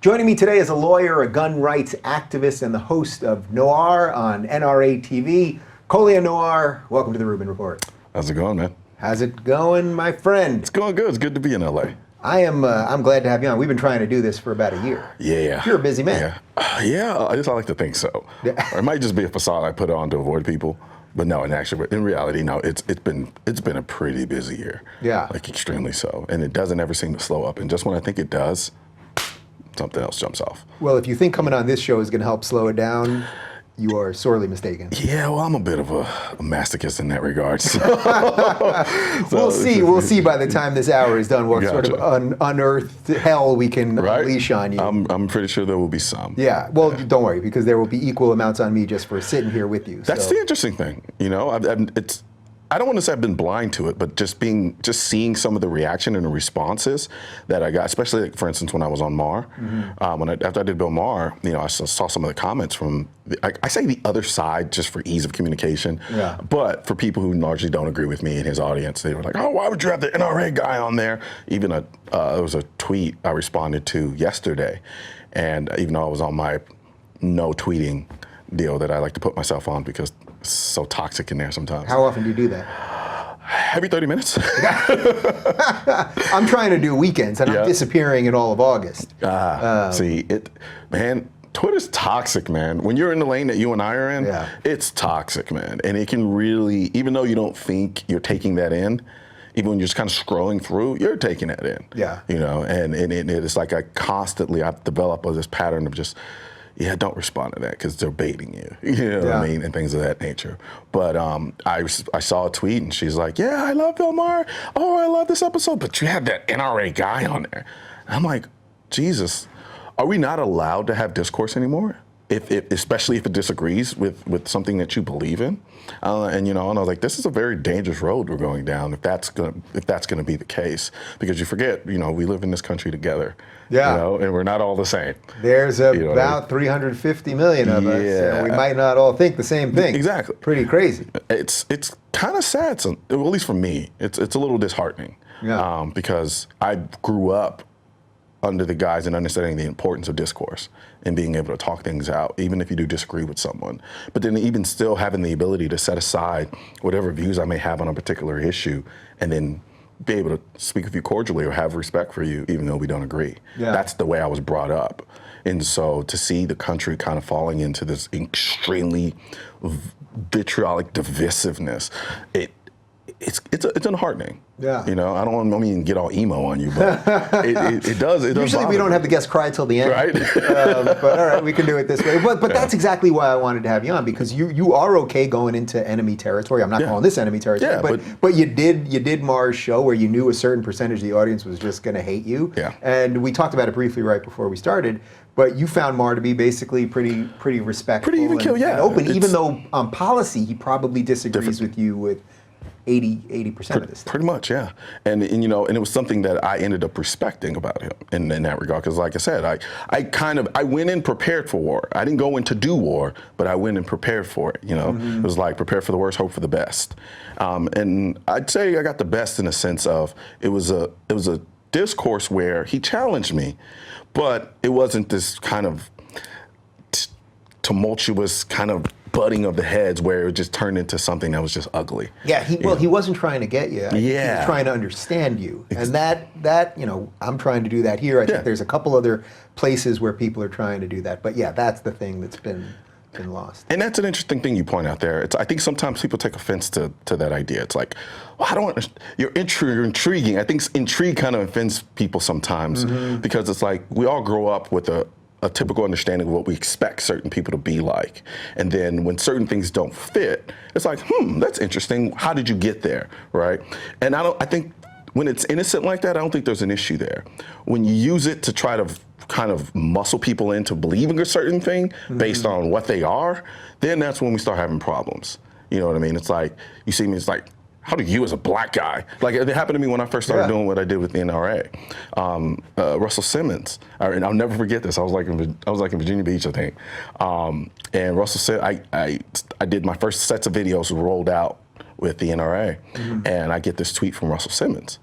Joining me today is a lawyer, a gun rights activist, and the host of Noir on NRA TV, Colion Noir. Welcome to the Rubin Report. How's it going, man? How's it going, my friend? It's going good. It's good to be in LA. I'm glad to have you on. We've been trying to do this for about a year. Yeah. You're a busy man. Yeah, I like to think so. Yeah. Or it might just be a facade I put on to avoid people. But no, in reality, no, it's been a pretty busy year. Yeah. Like extremely so. And it doesn't ever seem to slow up. And just when I think it does, something else jumps off. Well, if you think coming on this show is going to help slow it down, you are sorely mistaken. Yeah, well, I'm a bit of a masochist in that regard. So. We'll see by the time this hour is done what sort of unearthed hell we can unleash on you. I'm pretty sure there will be some. Yeah, well, don't worry, because there will be equal amounts on me just for sitting here with you. That's the interesting thing, you know. I don't want to say I've been blind to it, but just seeing some of the reaction and the responses that I got, especially like, for instance, when I was on Mar, after I did Bill Maher, you know, I saw some of the comments from, I say the other side just for ease of communication, but for people who largely don't agree with me and his audience, they were like, oh, why would you have the NRA guy on there? Even there was a tweet I responded to yesterday, and even though I was on my no tweeting deal that I like to put myself on because it's so toxic in there sometimes. How often do you do that? Every 30 minutes. I'm trying to do weekends, and I'm disappearing in all of August. Man, Twitter's toxic, man. When you're in the lane that you and I are in, it's toxic, man. And it can really, even though you don't think you're taking that in, even when you're just kind of scrolling through, you're taking that in. Yeah. You know, and it's like I've developed this pattern of just, don't respond to that because they're baiting you. You know what I mean? And things of that nature. But I saw a tweet and she's like, yeah, I love Bill Maher. Oh, I love this episode. But you have that NRA guy on there. And I'm like, Jesus, are we not allowed to have discourse anymore? Especially if it disagrees with something that you believe in. And I was like, this is a very dangerous road we're going down if that's gonna be the case. Because you forget, we live in this country together. Yeah. And we're not all the same. There's about 350 million of us. And we might not all think the same thing. Exactly. Pretty crazy. It's kind of sad, at least for me. It's a little disheartening. Yeah. Because I grew up under the guise and understanding the importance of discourse and being able to talk things out, even if you do disagree with someone. But then even still having the ability to set aside whatever views I may have on a particular issue and then be able to speak with you cordially or have respect for you, even though we don't agree. Yeah. That's the way I was brought up. And so to see the country kind of falling into this extremely vitriolic divisiveness, it's unheartening. Yeah. I don't mean get all emo on you, but it does. Usually we don't have the guests cry till the end. Right. But all right, we can do it this way. But that's exactly why I wanted to have you on, because you are okay going into enemy territory. I'm not calling this enemy territory, but you did Maher's show where you knew a certain percentage of the audience was just going to hate you. Yeah. And we talked about it briefly right before we started. But you found Maher to be basically pretty respectful, pretty even keel, and open, even though on policy he probably disagrees with you with 80% of this stuff. Pretty much, yeah. And it was something that I ended up respecting about him in that regard. Because like I said, I went in prepared for war. I didn't go in to do war, but I went in prepared for it. It was like prepare for the worst, hope for the best. And I'd say I got the best in the sense of it was a discourse where he challenged me, but it wasn't this kind of tumultuous kind of butting of the heads where it just turned into something that was just ugly. Yeah, he wasn't trying to get you. He was trying to understand you. And that I'm trying to do that here. I think there's a couple other places where people are trying to do that. But yeah, that's the thing that's been lost. And that's an interesting thing you point out there. I think sometimes people take offense to that idea. It's like, well, I don't understand. You're intriguing. I think intrigue kind of offends people sometimes because it's like we all grow up with a typical understanding of what we expect certain people to be like. And then when certain things don't fit, it's like, that's interesting. How did you get there, right? And I think when it's innocent like that, I don't think there's an issue there. When you use it to try to kind of muscle people into believing a certain thing based on what they are, then that's when we start having problems. You know what I mean? It's like, you see me, it's like, how do you as a black guy? Like it happened to me when I first started doing what I did with the NRA. Russell Simmons, and I'll never forget this. I was like in Virginia Beach, I think. And Russell said, I did my first sets of videos rolled out with the NRA, and I get this tweet from Russell Simmons.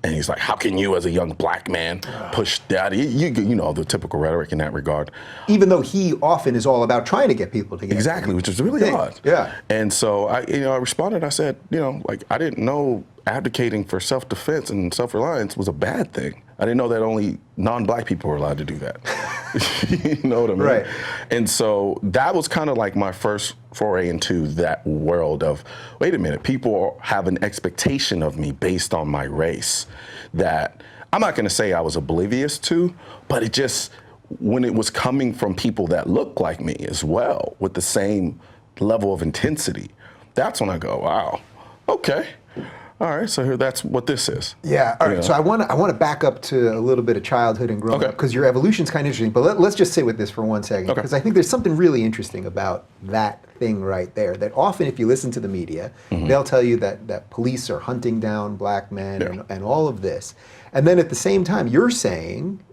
And he's like, how can you, as a young black man, push that? You know, the typical rhetoric in that regard. Even though he often is all about trying to get people together. Exactly, which is really odd. Yeah. And so I responded, I said, like, I didn't know advocating for self-defense and self-reliance was a bad thing. I didn't know that only non-black people were allowed to do that. You know what I mean? Right. And so that was kind of like my first foray into that world of, wait a minute, people have an expectation of me based on my race that I'm not going to say I was oblivious to, but it just, when it was coming from people that look like me as well, with the same level of intensity, that's when I go, wow, okay. All right, so here, that's what this is. Yeah. All right. So I want to back up to a little bit of childhood and growing up, because your evolution's kind of interesting. But let's just sit with this for 1 second, because I think there's something really interesting about that thing right there. That often, if you listen to the media, they'll tell you that police are hunting down black men and all of this, and then at the same time, you're saying,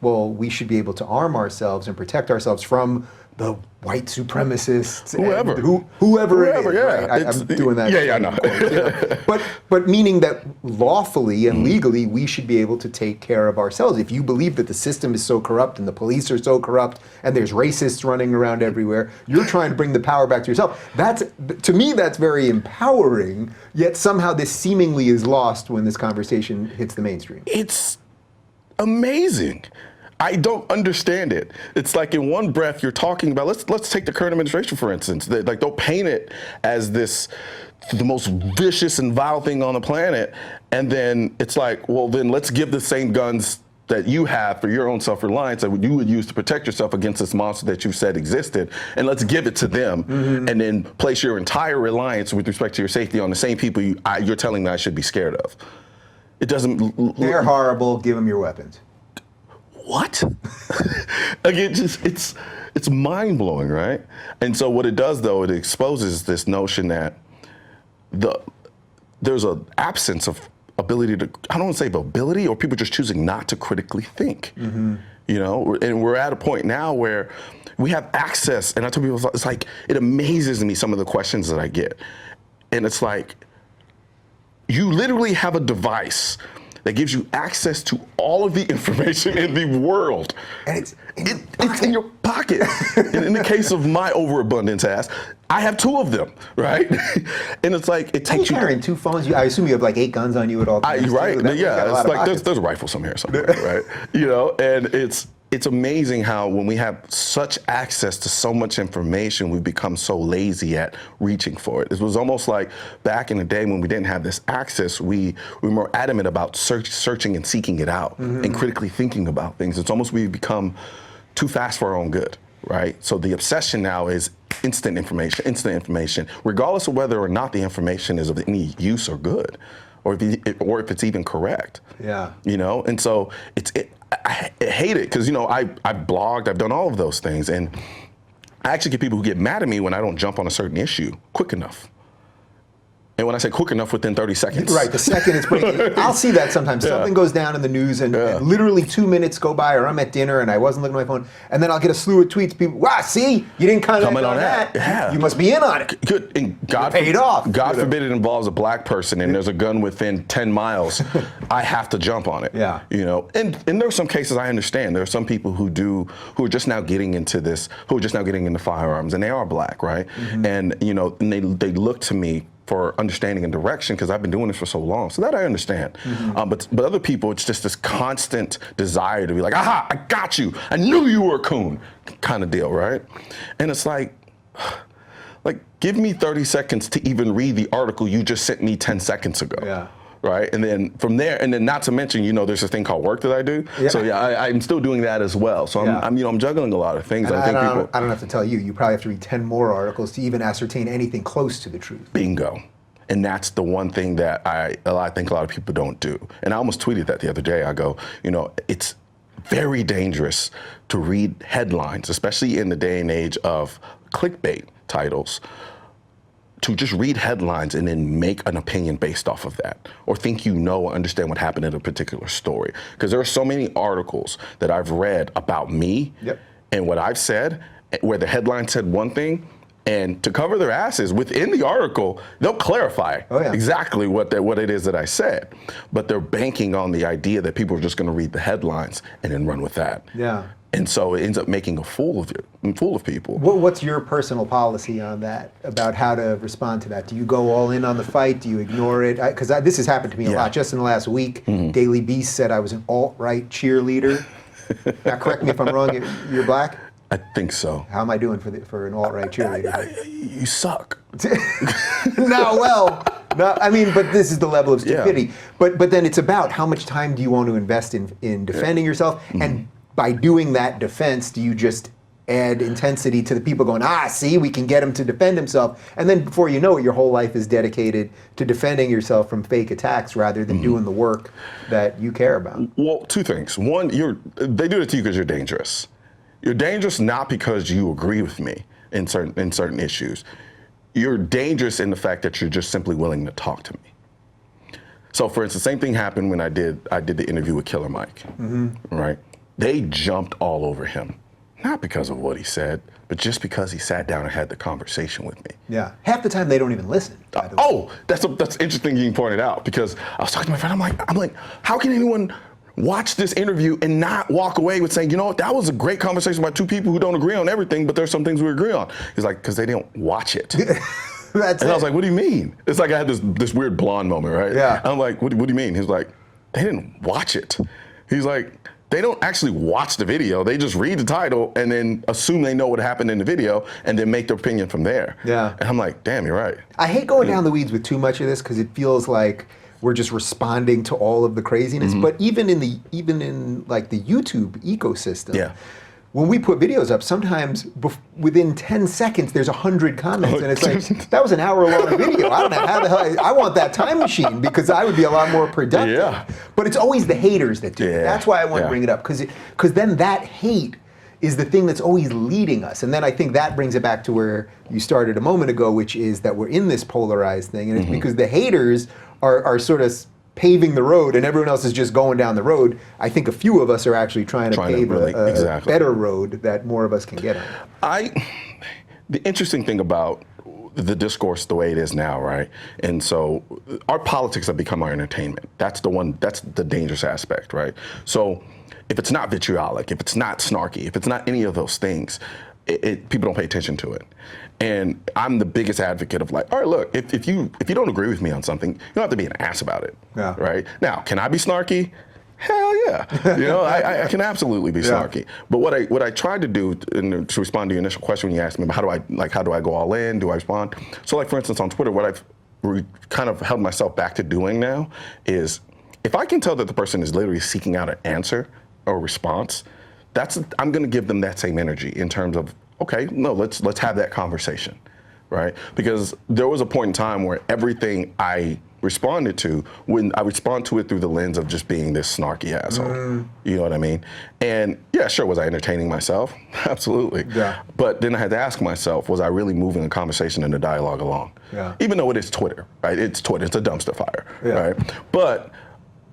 well, we should be able to arm ourselves and protect ourselves from the white supremacists, whoever it is. Right? I'm doing that. Yeah, I know. But meaning that lawfully and legally, we should be able to take care of ourselves. If you believe that the system is so corrupt and the police are so corrupt and there's racists running around everywhere, you're trying to bring the power back to yourself. To me, that's very empowering. Yet somehow this seemingly is lost when this conversation hits the mainstream. It's amazing. I don't understand it. It's like in one breath you're talking about, let's take the current administration, for instance. They'll paint it as the most vicious and vile thing on the planet, and then it's like, well, then let's give the same guns that you have for your own self-reliance that you would use to protect yourself against this monster that you said existed, and let's give it to them, and then place your entire reliance with respect to your safety on the same people you're telling me I should be scared of. It doesn't. They're horrible. Give them your weapons. What? Again, it's mind blowing, right? And so what it does, though, it exposes this notion that there's an absence of ability to, I don't want to say ability, or people just choosing not to critically think. You know, and we're at a point now where we have access, and I tell people, it's like, it amazes me some of the questions that I get, and it's like, you literally have a device that gives you access to all of the information in the world. And it's in your pocket. And in the case of my overabundance ass, I have 2 of them, right? And it's like, it takes you carrying 2 phones. I assume you have like 8 guns on you at all times. Right, yeah, it's like there's a rifle somewhere, right? You know, and it's amazing how when we have such access to so much information, we become so lazy at reaching for it. It was almost like back in the day when we didn't have this access, we were more adamant about searching and seeking it out and critically thinking about things. It's almost we've become too fast for our own good, right? So the obsession now is instant information, regardless of whether or not the information is of any use or good, or if it's even correct. Yeah. You know, and so I hate it because, you know, I've blogged, I've done all of those things, and I actually get people who get mad at me when I don't jump on a certain issue quick enough. And when I say quick enough, within 30 seconds. Right, the second it's breaking. I'll see that sometimes. Something goes down in the news and literally 2 minutes go by, or I'm at dinner and I wasn't looking at my phone, and then I'll get a slew of tweets. People, wow, see, you didn't comment on that. Yeah. You must be in on it. Good. And God paid off. God forbid it involves a black person and there's a gun within 10 miles. I have to jump on it. Yeah. You know, and there are some cases I understand. There are some people who are just now getting into this, who are just now getting into firearms, and they are black, right? And, you know, and they look to me for understanding and direction because I've been doing this for so long. So that I understand. But other people, it's just this constant desire to be like, aha, I got you. I knew you were a coon kind of deal, right? And it's like, give me 30 seconds to even read the article you just sent me 10 seconds ago. Yeah. Right, and then from there, and then not to mention, you know, there's a thing called work that I do. Yeah. So yeah, I'm still doing that as well. So I'm juggling a lot of things. And I don't have to tell you. You probably have to read 10 more articles to even ascertain anything close to the truth. Bingo. And that's the one thing that I think a lot of people don't do. And I almost tweeted that the other day. I go, you know, it's very dangerous to read headlines, especially in the day and age of clickbait titles, to just read headlines and then make an opinion based off of that, or think you know or understand what happened in a particular story. Because there are so many articles that I've read about me and what I've said, where the headline said one thing, And to cover their asses, within the article, they'll clarify exactly what it is that I said. But they're banking on the idea that people are just going to read the headlines and then run with that. Yeah. And so it ends up making a fool of people. What's your personal policy on that, about how to respond to that? Do you go all in on the fight? Do you ignore it? Because this has happened to me a lot. Just in the last week, Daily Beast said I was an alt-right cheerleader. Now, correct me if I'm wrong, you're black? I think so. How am I doing for an alt-right cheerleader? You suck. No, I mean, but this is the level of stupidity. Yeah. But then it's about how much time do you want to invest in defending yourself? And by doing that defense, do you just add intensity to the people going, see, we can get him to defend himself. And then before you know it, your whole life is dedicated to defending yourself from fake attacks rather than doing the work that you care about. Well, two things. One, they do it to you because you're dangerous. You're dangerous not because you agree with me in certain issues. You're dangerous in the fact that you're just simply willing to talk to me. So for instance, the same thing happened when I did the interview with Killer Mike, right? They jumped all over him, not because of what he said, but just because he sat down and had the conversation with me. Yeah, half the time they don't even listen. That's interesting you pointed out, because I was talking to my friend, I'm like, how can anyone watch this interview and not walk away with saying, you know what, that was a great conversation about two people who don't agree on everything, but there's some things we agree on. He's like, because they didn't watch it. And I was like, what do you mean? It's like I had this weird blonde moment, right? Yeah. I'm like, what do you mean? He's like, they didn't watch it. He's like, they don't actually watch the video. They just read the title and then assume they know what happened in the video and then make their opinion from there. Yeah. And I'm like, damn, you're right. I hate going down the weeds with too much of this because it feels like we're just responding to all of the craziness. But even in like the YouTube ecosystem, when we put videos up, sometimes within 10 seconds, there's 100 comments, and it's like, that was an hour-long video. I don't know how the hell, I want that time machine because I would be a lot more productive. Yeah. But it's always the haters that do it. That's why I want to bring it up, because then that hate is the thing that's always leading us. And then I think that brings it back to where you started a moment ago, which is that we're in this polarized thing, and it's because the haters are sort of paving the road and everyone else is just going down the road. I think a few of us are actually trying to pave a better road that more of us can get on. The interesting thing about the discourse the way it is now, right? And so our politics have become our entertainment. That's the dangerous aspect, right? So if it's not vitriolic, if it's not snarky, if it's not any of those things, people don't pay attention to it. And I'm the biggest advocate of like, all right, look, if you don't agree with me on something, you don't have to be an ass about it, right? Now, can I be snarky? Hell yeah, you know, I can absolutely be snarky. But what I tried to do, and to respond to your initial question when you asked me, how do I go all in? Do I respond? So like, for instance, on Twitter, what I've kind of held myself back to doing now is, if I can tell that the person is literally seeking out an answer or response, I'm going to give them that same energy in terms of, okay, no, let's have that conversation, right? Because there was a point in time where everything I responded to, when I respond to it through the lens of just being this snarky asshole, you know what I mean? And yeah, sure, was I entertaining myself? Absolutely. Yeah. But then I had to ask myself, was I really moving the conversation and the dialogue along? Yeah. Even though it is Twitter, right? It's Twitter, it's a dumpster fire, right? But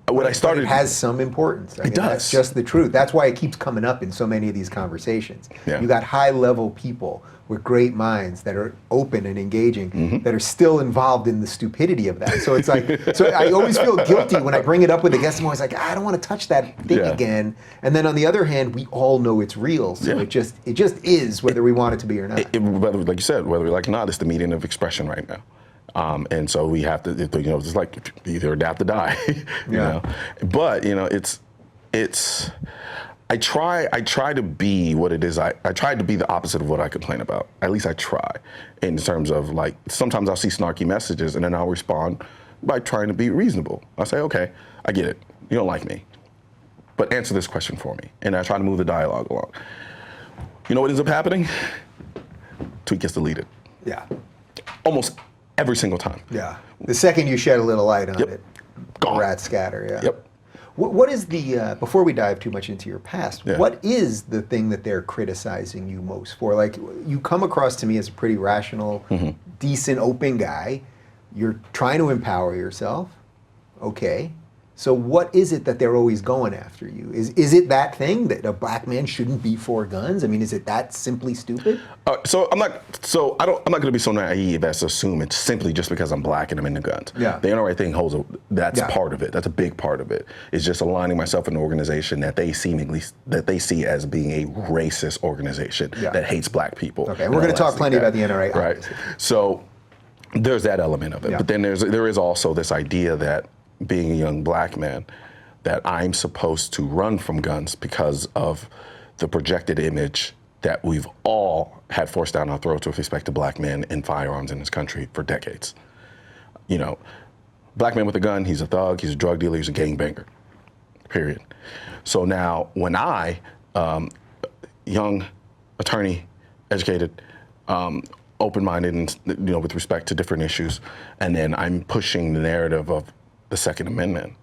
what I started, it has some importance. I mean, does. That's just the truth. That's why it keeps coming up in so many of these conversations. Yeah. You got high-level people with great minds that are open and engaging, that are still involved in the stupidity of that. So it's like, so I always feel guilty when I bring it up with a guest. I'm always like, I don't want to touch that thing again. And then on the other hand, we all know it's real. So it just is, whether we want it to be or not. Whether, like you said, whether we like it or not, it's the medium of expression right now. And so we have to, you know, it's like either adapt or die, you know. But you know, I try to be what it is. I try to be the opposite of what I complain about. At least I try, in terms of like, sometimes I'll see snarky messages and then I'll respond by trying to be reasonable. I'll say, okay, I get it. You don't like me, but answer this question for me. And I try to move the dialogue along. You know what ends up happening? Tweet gets deleted. Yeah. Almost every single time. Yeah. The second you shed a little light on it, gone. Rats scatter. Yeah. Yep. What is the, before we dive too much into your past, what is the thing that they're criticizing you most for? Like, you come across to me as a pretty rational, decent, open guy. You're trying to empower yourself. Okay. So what is it that they're always going after you? Is it that thing that a black man shouldn't be for guns? I mean, is it that simply stupid? I'm not going to be so naive as to assume it's simply just because I'm black and I'm into guns. Yeah. The NRA thing that's part of it. That's a big part of it. It's just aligning myself in an organization that they see as being a racist organization that hates black people. Okay, we're going to talk plenty about the NRA, right? obviously. So there's that element of it. But then there is also this idea that being a young black man, that I'm supposed to run from guns because of the projected image that we've all had forced down our throats with respect to black men and firearms in this country for decades. You know, black man with a gun, he's a thug, he's a drug dealer, he's a gangbanger, period. So now when I, young attorney, educated, open-minded, and with respect to different issues, and then I'm pushing the narrative of the Second Amendment,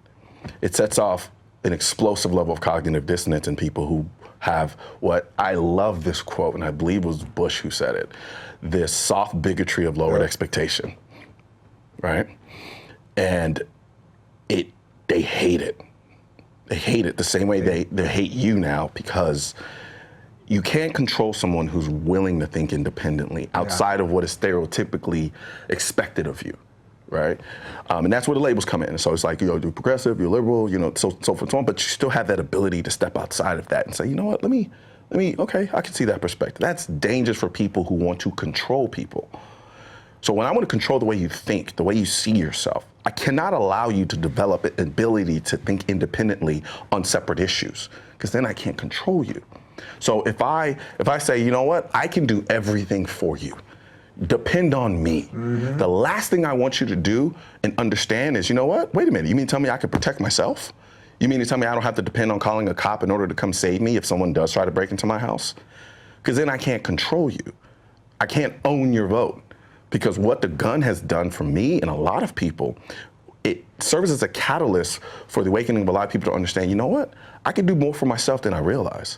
it sets off an explosive level of cognitive dissonance in people who have what I love this quote, and I believe it was Bush who said it, this soft bigotry of lowered expectation, right? And they hate it. They hate it the same way they hate you now, because you can't control someone who's willing to think independently outside of what is stereotypically expected of you. Right, and that's where the labels come in. So it's like, you're progressive, you're liberal, so forth and so on. But you still have that ability to step outside of that and say, you know what, let me. Okay, I can see that perspective. That's dangerous for people who want to control people. So when I want to control the way you think, the way you see yourself, I cannot allow you to develop an ability to think independently on separate issues, because then I can't control you. So if I say, you know what, I can do everything for you. Depend on me. Mm-hmm. The last thing I want you to do and understand is, you know what? Wait a minute. You mean to tell me I can protect myself? You mean to tell me I don't have to depend on calling a cop in order to come save me if someone does try to break into my house? Because then I can't control you. I can't own your vote. Because what the gun has done for me and a lot of people, it serves as a catalyst for the awakening of a lot of people to understand, you know what? I can do more for myself than I realize.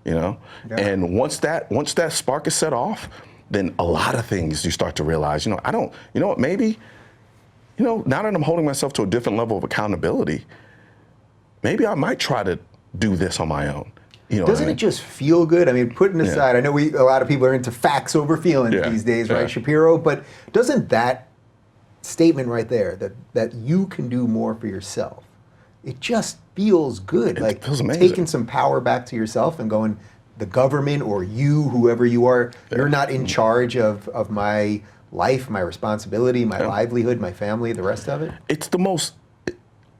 And once that spark is set off, then a lot of things you start to realize, now that I'm holding myself to a different level of accountability, maybe I might try to do this on my own. Doesn't it just feel good? I mean, putting aside, I know a lot of people are into facts over feelings these days, right, Shapiro? But doesn't that statement right there, that you can do more for yourself, it just feels good. It feels amazing. Taking some power back to yourself and going, the government or you, whoever you are, you're not in charge of my life, my responsibility, my livelihood, my family, the rest of it. It's the most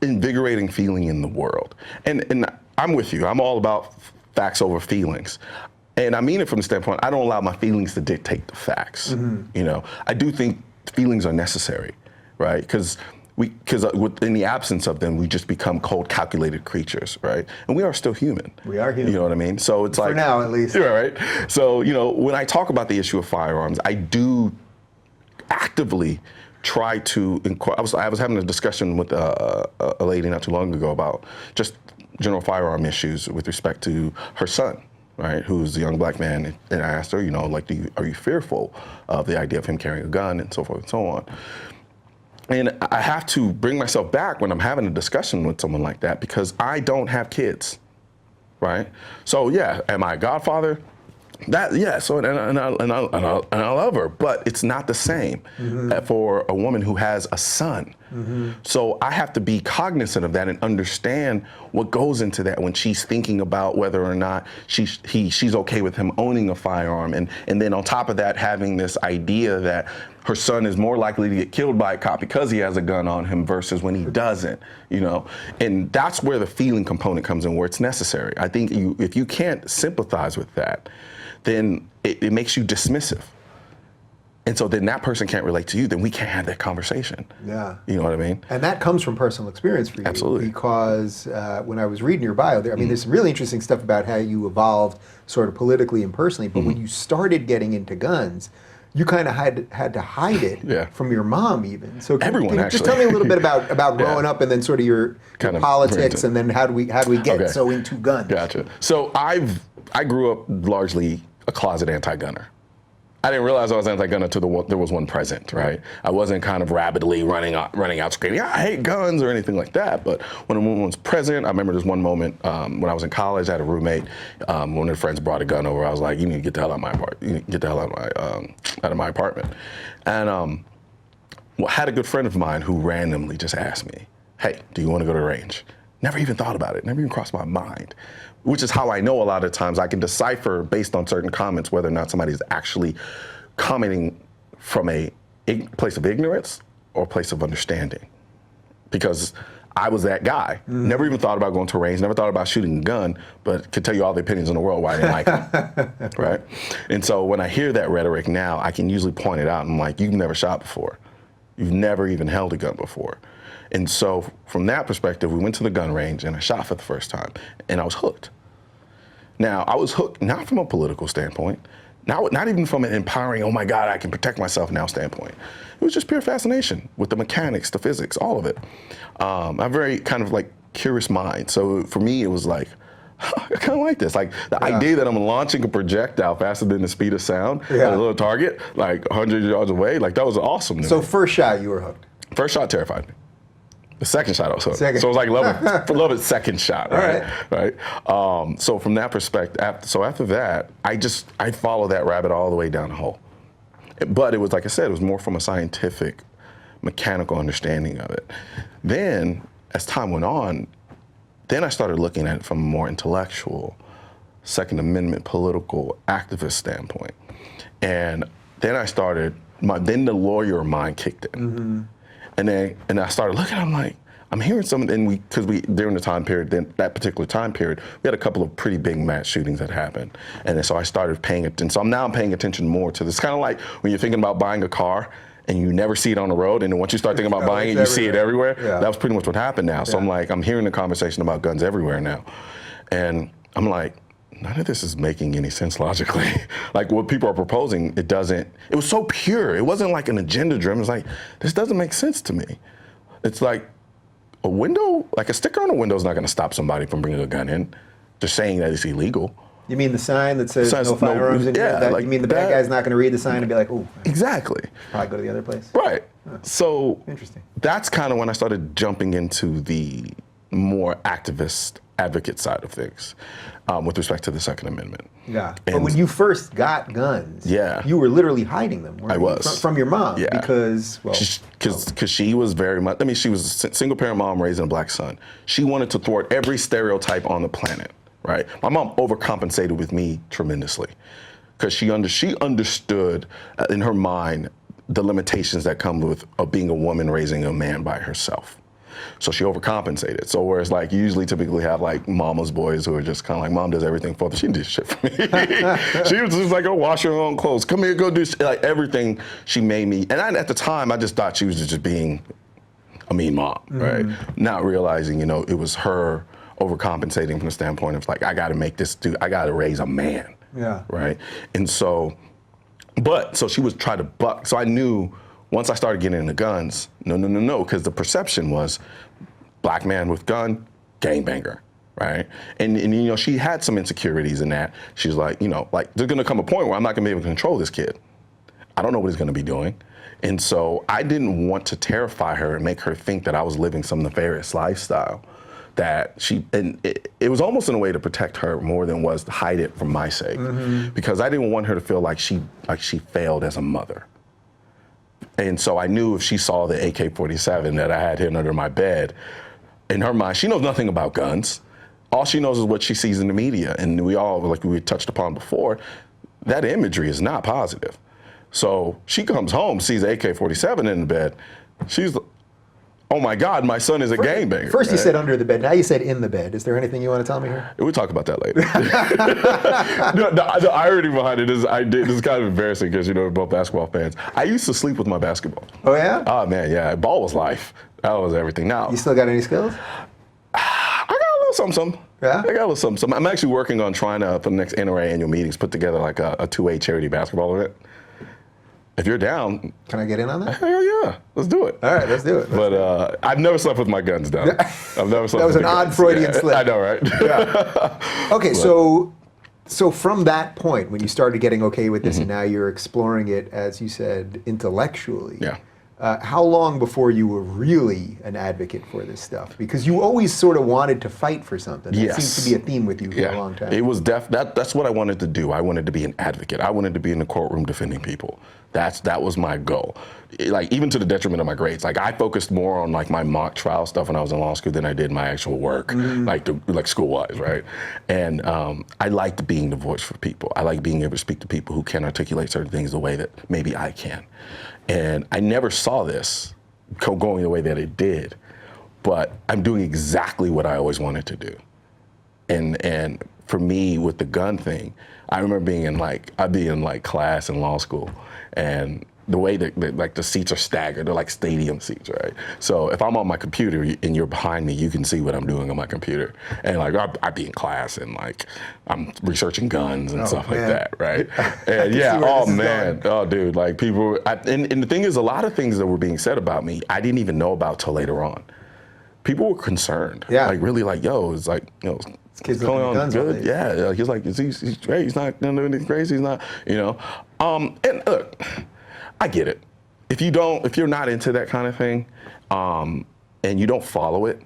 invigorating feeling in the world. And I'm with you. I'm all about facts over feelings. And I mean it from the standpoint, I don't allow my feelings to dictate the facts. Mm-hmm. I do think feelings are necessary, right? Because in the absence of them, we just become cold, calculated creatures, right? And we are still human. We are human. You know what I mean? So it's for now, at least. Yeah, right. So when I talk about the issue of firearms, I do actively try to inquire. I was having a discussion with a lady not too long ago about just general firearm issues with respect to her son, right, who's a young black man, and I asked her, are you fearful of the idea of him carrying a gun and so forth and so on. And I have to bring myself back when I'm having a discussion with someone like that, because I don't have kids, right? So am I a godfather? So and I love her, but it's not the same for a woman who has a son. Mm-hmm. So I have to be cognizant of that and understand what goes into that when she's thinking about whether or not she's okay with him owning a firearm, and then on top of that having this idea that her son is more likely to get killed by a cop because he has a gun on him versus when he doesn't, and that's where the feeling component comes in, where it's necessary. I think if you can't sympathize with that, then it makes you dismissive. And so then that person can't relate to you, then we can't have that conversation. Yeah. You know what I mean? And that comes from personal experience for you. Absolutely. Because when I was reading your bio, there's some really interesting stuff about how you evolved sort of politically and personally, but when you started getting into guns, you kind of had to hide it from your mom even. So can you just tell me a little bit about growing up and then sort of your politics and then how do we get so into guns? Gotcha. So I grew up largely a closet anti-gunner. I didn't realize I was anti-gun until there was one present, right? I wasn't kind of rabidly running out screaming, I hate guns or anything like that. But when one was present, I remember there's one moment when I was in college, I had a roommate. One of their friends brought a gun over. I was like, you need to get the hell out of my apartment. You need to get the hell out of my apartment. And I had a good friend of mine who randomly just asked me, hey, do you want to go to the range? Never even thought about it. Never even crossed my mind. Which is how I know a lot of times I can decipher based on certain comments whether or not somebody's actually commenting from a place of ignorance or a place of understanding. Because I was that guy. Never even thought about going to a range, never thought about shooting a gun, but could tell you all the opinions in the world why I didn't like it, right? And so when I hear that rhetoric now, I can usually point it out. I'm like, you've never shot before. You've never even held a gun before. And so from that perspective, we went to the gun range and I shot for the first time and I was hooked. Now, I was hooked not from a political standpoint, not even from an empowering, oh my God, I can protect myself now standpoint. It was just pure fascination with the mechanics, the physics, all of it. I'm a very kind of like curious mind. So for me, it was like, I kind of like this. Like the idea that I'm launching a projectile faster than the speed of sound at a little target, like 100 yards away, like that was awesome. So first shot, you were hooked? First shot terrified me. The second shot I was hooked. So it was like love it second shot, right? So from that perspective, after that, I followed that rabbit all the way down the hole. But it was, like I said, it was more from a scientific, mechanical understanding of it. Then, as time went on, then I started looking at it from a more intellectual, Second Amendment, political, activist standpoint. And then I started, then the lawyer mind kicked in. And I started looking, I'm like, I'm hearing something, because during the time period, that particular time period, we had a couple of pretty big mass shootings that happened. And then so I started paying attention. So I'm paying attention more to this. Kind of like when you're thinking about buying a car and you never see it on the road, and then once you start thinking about buying it, you see it everywhere. Yeah. That was pretty much what happened now. So I'm hearing the conversation about guns everywhere now. And I'm like, none of this is making any sense logically. Like what people are proposing, it was so pure. It wasn't like an agenda driven. It's like, this doesn't make sense to me. It's like a window, like a sticker on a window is not gonna stop somebody from bringing a gun in, just saying that it's illegal. You mean the sign that says no firearms in here? Like you mean the bad guy's not gonna read the sign and be like, ooh. Exactly. Probably go to the other place. Right. So interesting. That's kind of when I started jumping into the more activist advocate side of things with respect to the Second Amendment. Yeah, but when you first got guns, you were literally hiding them. I was. From your mom, because, well. Because she was very much, she was a single parent mom raising a black son. She wanted to thwart every stereotype on the planet, right? My mom overcompensated with me tremendously because she understood in her mind the limitations that come with being a woman raising a man by herself. So she overcompensated. So whereas like you usually typically have like mama's boys who are just kind of like, mom does everything for them. She didn't do shit for me. She was just like, go wash your own clothes. Come here, go do like everything she made me. And at the time, I just thought she was just being a mean mom, right? Not realizing, it was her overcompensating from the standpoint of like, I got to make this dude, I got to raise a man, right? And so she was trying to buck. So I knew once I started getting into guns, no, because the perception was black man with gun, gangbanger, right? And she had some insecurities in that. She's like, there's gonna come a point where I'm not gonna be able to control this kid. I don't know what he's gonna be doing. And so I didn't want to terrify her and make her think that I was living some nefarious lifestyle. It was almost in a way to protect her more than was to hide it for my sake. Because I didn't want her to feel like she failed as a mother. And so I knew if she saw the AK-47 that I had hidden under my bed, in her mind, she knows nothing about guns. All she knows is what she sees in the media. And we all, like we touched upon before, that imagery is not positive. So she comes home, sees AK-47 in the bed. She's, oh my God, my son is a gangbanger. First you said under the bed, now you said in the bed. Is there anything you want to tell me here? We'll talk about that later. The irony behind it is this is kind of embarrassing because we're both basketball fans. I used to sleep with my basketball. Oh yeah? Oh man, yeah. Ball was life. That was everything. Now you still got any skills? I got a little something. Yeah? I got a little something. I'm actually working on trying to, for the next NRA annual meetings, put together like a 2A charity basketball event. If you're down. Can I get in on that? Hell yeah. Let's do it. All right, let's do it. But I've never slept with my guns down. I've never slept with That was an odd Freudian slip. I know, right? Yeah. Okay, so So from that point, when you started getting okay with this, and now you're exploring it, as you said, intellectually. Yeah. How long before you were really an advocate for this stuff? Because you always sort of wanted to fight for something. That seems to be a theme with you for a long time. It was that's what I wanted to do. I wanted to be an advocate. I wanted to be in the courtroom defending people. That was my goal. Like, even to the detriment of my grades. Like, I focused more on like my mock trial stuff when I was in law school than I did my actual work, like school-wise, right? And I liked being the voice for people. I like being able to speak to people who can't articulate certain things the way that maybe I can. And I never saw this going the way that it did, but I'm doing exactly what I always wanted to do. And for me, with the gun thing, I remember I'd be in class in law school, and the way that like the seats are staggered, they're like stadium seats, right? So if I'm on my computer and you're behind me, you can see what I'm doing on my computer. And like I'd be in class and like I'm researching guns and stuff like that, right? And oh dude, like people, and the thing is, a lot of things that were being said about me, I didn't even know about till later on. People were concerned, like really like, yo, it's like, you know, this kid's looking at guns good, yeah. He's like, he's great. He's not gonna do anything crazy. He's not, you know. And look, I get it. If you're not into that kind of thing, and you don't follow it,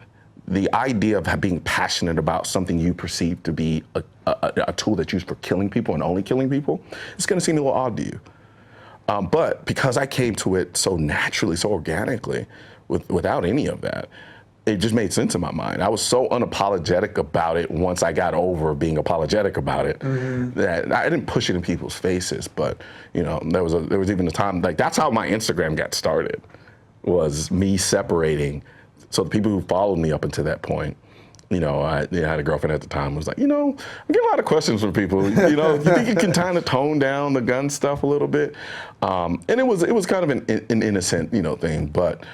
the idea of being passionate about something you perceive to be a tool that's used for killing people and only killing people, it's gonna seem a little odd to you. But because I came to it so naturally, so organically, without any of that, it just made sense in my mind. I was so unapologetic about it once I got over being apologetic about it that I didn't push it in people's faces. But you know, there was even a time, like, that's how my Instagram got started, was me separating. So the people who followed me up until that point, you know, I had a girlfriend at the time who was like, you know, I'm getting a lot of questions from people. You know, you think you can kind of tone down the gun stuff a little bit? And it was kind of an innocent, you know, thing, but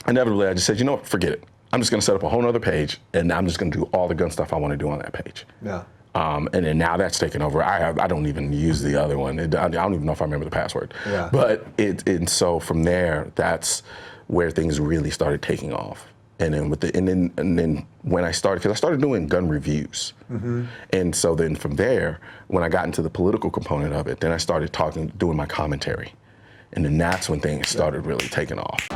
inevitably, I just said, you know what, forget it. I'm just gonna set up a whole nother page, and I'm just gonna do all the gun stuff I wanna do on that page. Yeah. And then now that's taken over. I don't even use the other one. I don't even know if I remember the password. Yeah. But and so from there, that's where things really started taking off. And then then when I started, because I started doing gun reviews. And so then from there, when I got into the political component of it, then I started doing my commentary. And then that's when things started really taking off.